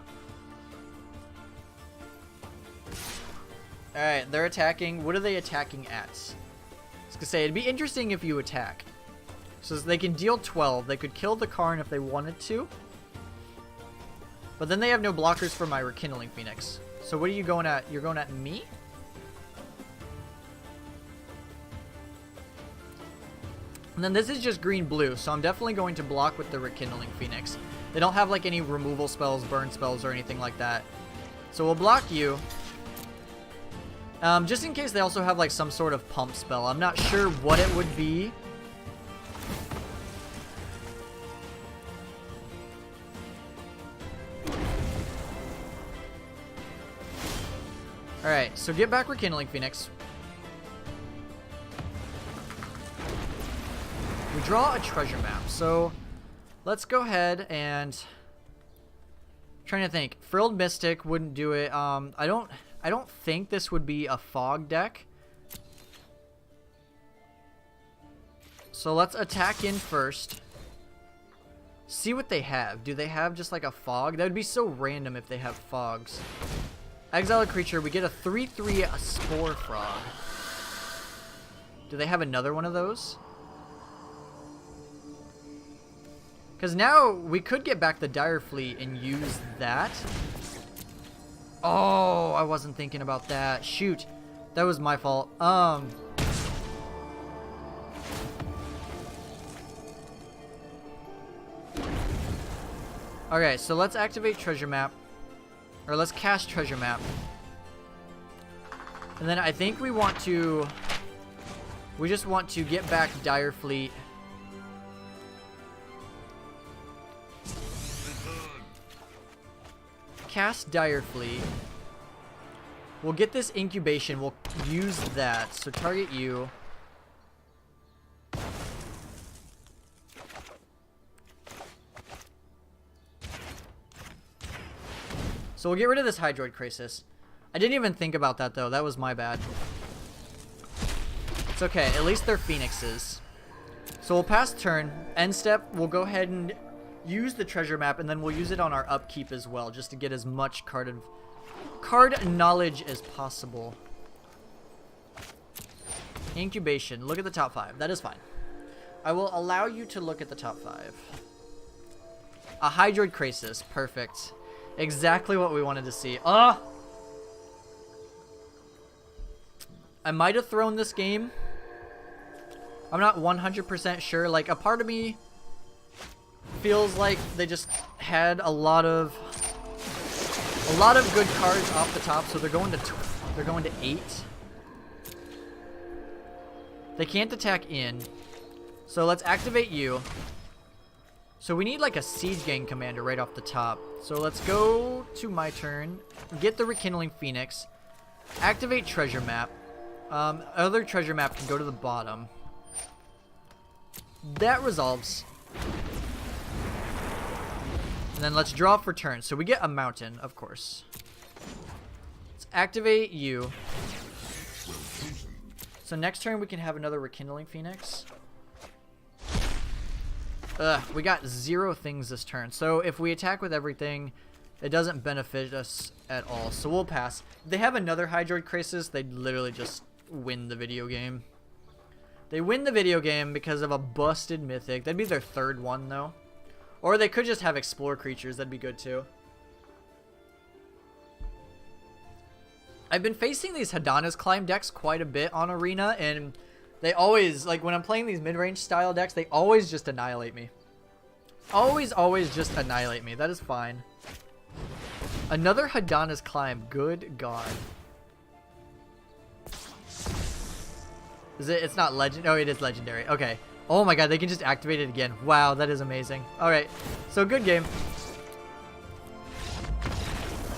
All right, they're attacking. What are they attacking at? I was gonna say it'd be interesting if you attack. So they can deal 12. They could kill the Karn if they wanted to. But then they have no blockers for my Rekindling Phoenix. So what are you going at? You're going at me? And then this is just green-blue, so I'm definitely going to block with the Rekindling Phoenix. They don't have like any removal spells, burn spells, or anything like that. So we'll block you. Just in case they also have like some sort of pump spell. I'm not sure what it would be. Alright, so get back Rekindling Phoenix. We draw a treasure map, so let's go ahead and trying to think. Frilled Mystic wouldn't do it. I don't think this would be a fog deck. So let's attack in first. See what they have. Do they have just like a fog? That would be so random if they have fogs. Exile a creature. We get a 3/3 Spore Frog. Do they have another one of those? Because now we could get back the Dire Fleet and use that. Oh, I wasn't thinking about that. Shoot. That was my fault. Okay, so let's activate Treasure Map. Or let's cast Treasure Map. And then I think we want to... We just want to get back Dire Fleet. Cast Dire Fleet. We'll get this incubation. We'll use that. So target you. So we'll get rid of this Hydroid Crisis. I didn't even think about that though. That was my bad. It's okay. At least they're Phoenixes. So we'll pass turn. End step, we'll go ahead and use the treasure map, and then we'll use it on our upkeep as well, just to get as much card knowledge as possible. Incubation. Look at the top 5. That is fine. I will allow you to look at the top 5. A Hydroid Crisis. Perfect. Exactly what we wanted to see. I might have thrown this game. I'm not 100% sure. Like, a part of me feels like they just had a lot of good cards off the top, so they're going to 8. They can't attack in, so let's activate you. So we need like a Siege Gang commander right off the top. So let's go to my turn, get the Rekindling Phoenix, activate Treasure Map. Other Treasure Map can go to the bottom. That resolves. And then let's draw for turn. So we get a mountain, of course. Let's activate you. So next turn we can have another Rekindling Phoenix. We got 0 things this turn. So if we attack with everything, it doesn't benefit us at all. So we'll pass. If they have another Hydroid Crisis, they'd literally just win the video game. They win the video game because of a busted Mythic. That'd be their 3rd one, though. Or they could just have Explore creatures. That'd be good, too. I've been facing these Hadana's Climb decks quite a bit on Arena, and they always, like, when I'm playing these mid-range style decks, they always just annihilate me. Always just annihilate me. That is fine. Another Hadana's Climb. Good God. Is it? It's not legend. Oh, it is legendary. Okay. Oh my God, they can just activate it again. Wow, that is amazing. All right, so good game.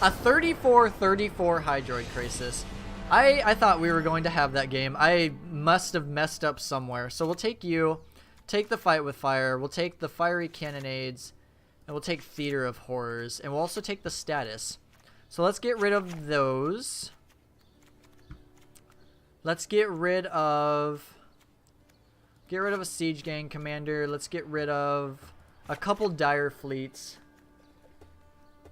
A 34/34 Hydroid Crisis. I thought we were going to have that game. I must have messed up somewhere. So we'll take you, take the fight with fire, we'll take the fiery cannonades, and we'll take theater of horrors, and we'll also take the status. So let's get rid of those. Let's get rid of a siege gang commander. Let's get rid of a couple dire fleets.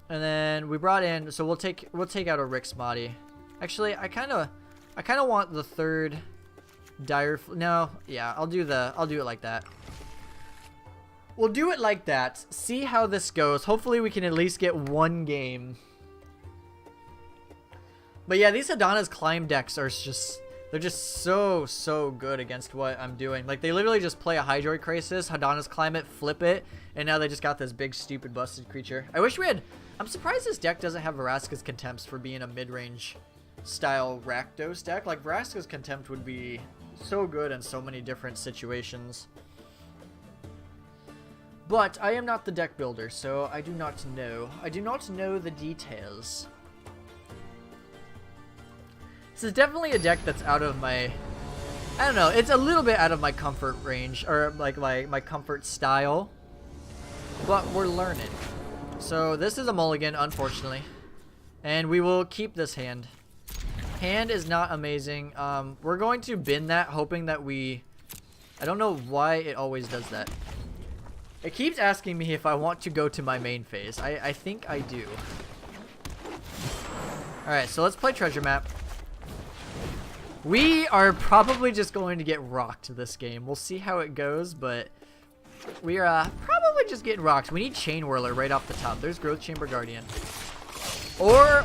And then we brought in, so we'll take out a Rick's Mahdi. Actually, I kind of want the third dire. No, yeah, I'll do it like that. We'll do it like that. See how this goes. Hopefully, we can at least get one game. But yeah, these Hadana's climb decks are just. They're just so good against what I'm doing. Like, they literally just play a Hydroid Crisis, Hadana's Climb it, flip it, and now they just got this big, stupid, busted creature. I wish we had... I'm surprised this deck doesn't have Vraska's Contempts for being a mid-range style Rakdos deck. Like, Vraska's Contempt would be so good in so many different situations. But I am not the deck builder, so I do not know. I do not know the details. This is definitely a deck that's out of my, I don't know, it's a little bit out of my comfort range, or like my comfort style, but we're learning. So this is a mulligan, unfortunately, and we will keep this hand. Hand is not amazing. We're going to bin that, hoping that I don't know why it always does that. It keeps asking me if I want to go to my main phase. I think I do. Alright, so let's play treasure map. We are probably just going to get rocked this game. We'll see how it goes, but we are probably just getting rocked. We need Chain Whirler right off the top. There's Growth Chamber Guardian. Or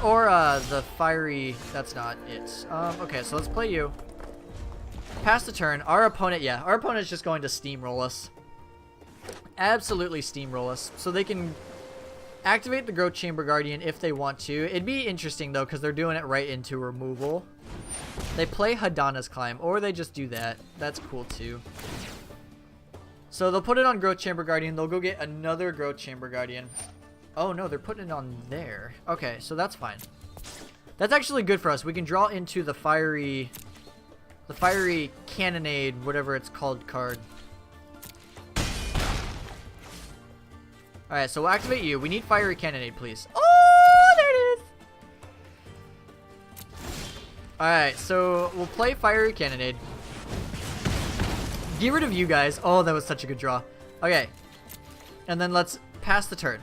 the fiery, that's not it. Okay, so let's play you. Pass the turn. Our opponent's just going to steamroll us. Absolutely steamroll us. So they can activate the Growth Chamber Guardian if they want to. It'd be interesting, though, because they're doing it right into removal. They play Hadana's Climb, or they just do that. That's cool, too. So they'll put it on Growth Chamber Guardian. They'll go get another Growth Chamber Guardian. Oh, no, they're putting it on there. Okay, so that's fine. That's actually good for us. We can draw into the fiery cannonade, whatever it's called, card. Alright, so we'll activate you. We need fiery cannonade, please. Oh, there it is! Alright, so we'll play fiery cannonade. Get rid of you guys. Oh, that was such a good draw. Okay. And then let's pass the turn.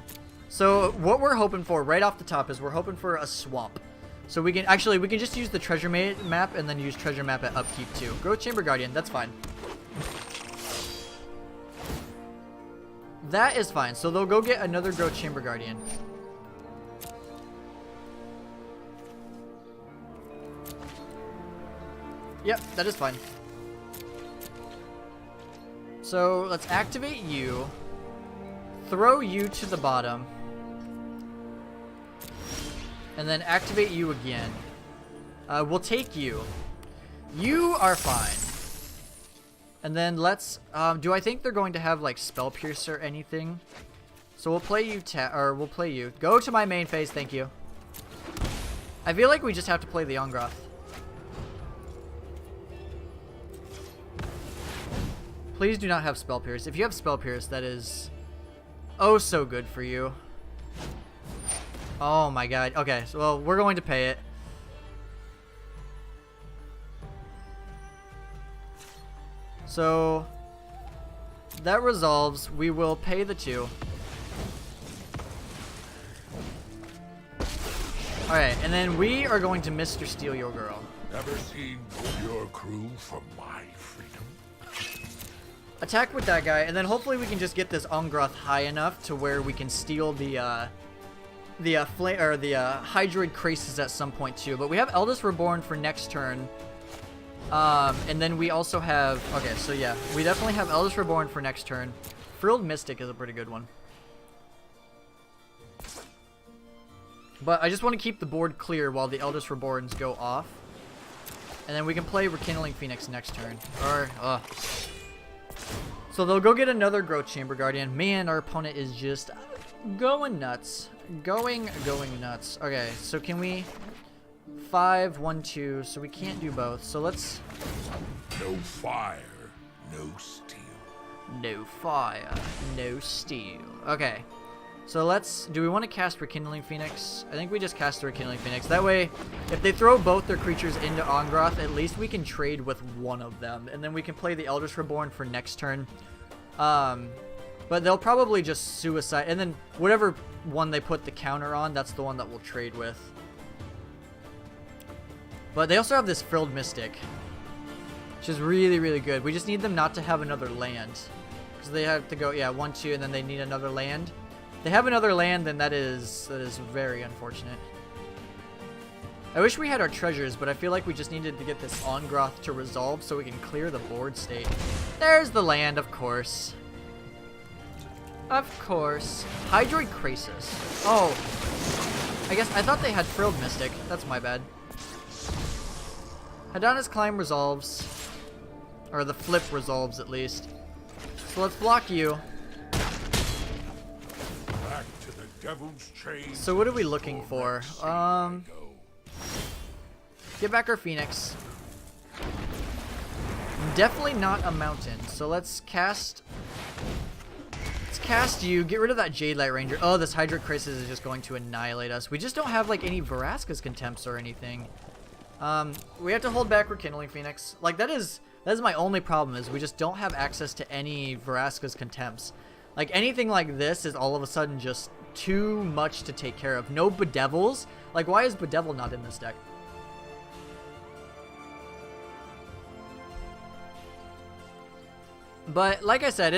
So what we're hoping for right off the top is we're hoping for a swamp. So we can just use the treasure map and then use treasure map at upkeep too. Growth Chamber Guardian, that's fine. That is fine. So they'll go get another Growth Chamber Guardian. Yep, that is fine. So let's activate you. Throw you to the bottom. And then activate you again. We'll take you. You are fine. And then let's, do I think they're going to have like Spell Pierce or anything? So we'll play you, we'll play you. Go to my main phase, thank you. I feel like we just have to play the Ongroth. Please do not have Spell Pierce. If you have Spell Pierce, that is oh so good for you. Oh my god. Okay, so well, we're going to pay it. So that resolves. We will pay the 2. Alright, and then we are going to Mr. Steal Your Girl. Never seen your crew for my freedom. Attack with that guy, and then hopefully we can just get this Ongroth high enough to where we can steal the Hydroid Crisis at some point too. But we have Eldest Reborn for next turn. And then we also have, okay, so yeah, we definitely have Eldest Reborn for next turn. Frilled Mystic is a pretty good one. But I just want to keep the board clear while the Eldest Reborns go off. And then we can play Rekindling Phoenix next turn. Or, so they'll go get another Growth Chamber Guardian. Man, our opponent is just going nuts. Going nuts. Okay, so can we 5, 1, 2, so we can't do both. So let's... No fire, no steel. No fire, no steel. Okay. So let's... Do we want to cast Rekindling Phoenix? I think we just cast the Rekindling Phoenix. That way, if they throw both their creatures into Ongroth, at least we can trade with one of them. And then we can play the Eldritch Reborn for next turn. But they'll probably just suicide. And then whatever one they put the counter on, that's the one that we'll trade with. But they also have this Frilled Mystic, which is really, really good. We just need them not to have another land. Because they have to go, yeah, 1, 2, and then they need another land. If they have another land, then that is very unfortunate. I wish we had our treasures, but I feel like we just needed to get this Ongroth to resolve so we can clear the board state. There's the land, of course. Of course. Hydroid Krasis. Oh. I thought they had Frilled Mystic. That's my bad. Hadana's Climb resolves. Or the flip resolves, at least. So let's block you. Back to the devil's chains. So what are we looking for? Get back our Phoenix. Definitely not a mountain. So let's cast... Cast you, get rid of that Jade Light Ranger. Oh, this Hydroid Krasis is just going to annihilate us. We just don't have like any Vraska's Contempts or anything. We have to hold back Rekindling Phoenix. Like that is my only problem, is we just don't have access to any Vraska's Contempts. Like anything like this is all of a sudden just too much to take care of. No Bedevils. Like why is Bedevil not in this deck? But like I said,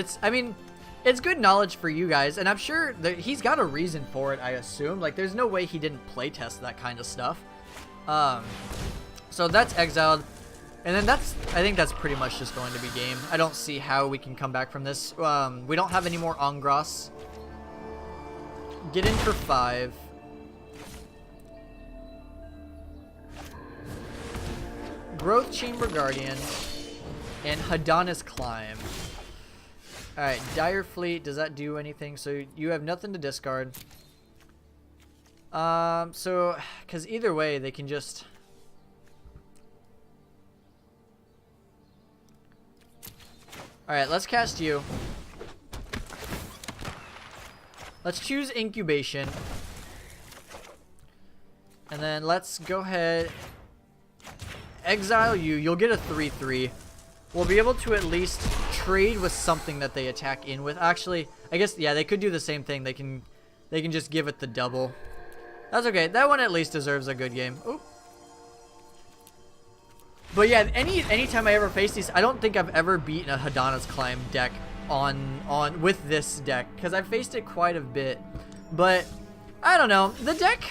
it's good knowledge for you guys, and I'm sure that he's got a reason for it, I assume. Like, there's no way he didn't playtest that kind of stuff. So that's exiled. And then I think that's pretty much just going to be game. I don't see how we can come back from this. We don't have any more Ongroths. Get in for 5. Growth Chamber Guardian. And Hadana's Climb. Alright, Dire Fleet, does that do anything? So you have nothing to discard. Because either way, they can just... Alright, let's cast you. Let's choose Incubation. And then let's go ahead... Exile you. You'll get a 3/3. We'll be able to at least trade with something that they attack in with. Actually, I guess, yeah, they could do the same thing. They can just give it the double. That's okay. That one at least deserves a good game. Oop. But yeah, anytime I ever face these, I don't think I've ever beaten a Hadana's Climb deck with this deck, because I've faced it quite a bit. But I don't know. The deck,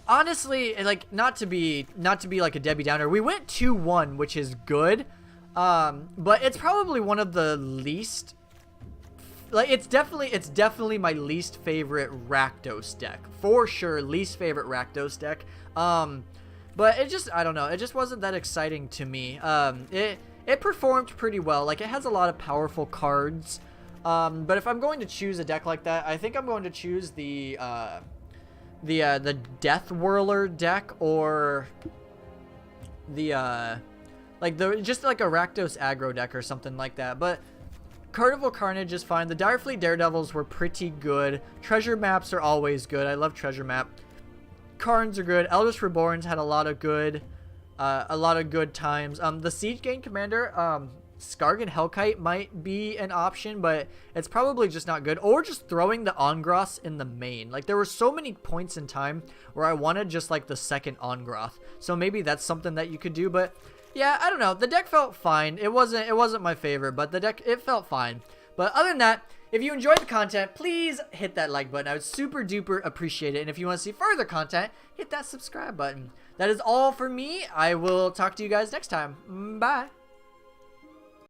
honestly, like, not to be like a Debbie Downer, we went 2-1, which is good. But it's probably one of the least, like, it's definitely my least favorite Rakdos deck. For sure, least favorite Rakdos deck. But it just, I don't know, it just wasn't that exciting to me. It performed pretty well. Like, it has a lot of powerful cards. But if I'm going to choose a deck like that, I think I'm going to choose the Death Whirler deck, or just like a Rakdos aggro deck or something like that. But Carnival Carnage is fine. The Direfleet Daredevils were pretty good. Treasure maps are always good. I love treasure map. Karns are good. Eldritch Reborns had a lot of good times. The Siege Gang Commander, Skargan Hellkite might be an option, but it's probably just not good. Or just throwing the Ongroths in the main. Like, there were so many points in time where I wanted just like the second Ongroth. So maybe that's something that you could do. But yeah, I don't know. The deck felt fine. It wasn't my favorite, but the deck, it felt fine. But other than that, if you enjoyed the content, please hit that like button. I would super duper appreciate it. And if you want to see further content, hit that subscribe button. That is all for me. I will talk to you guys next time. Bye.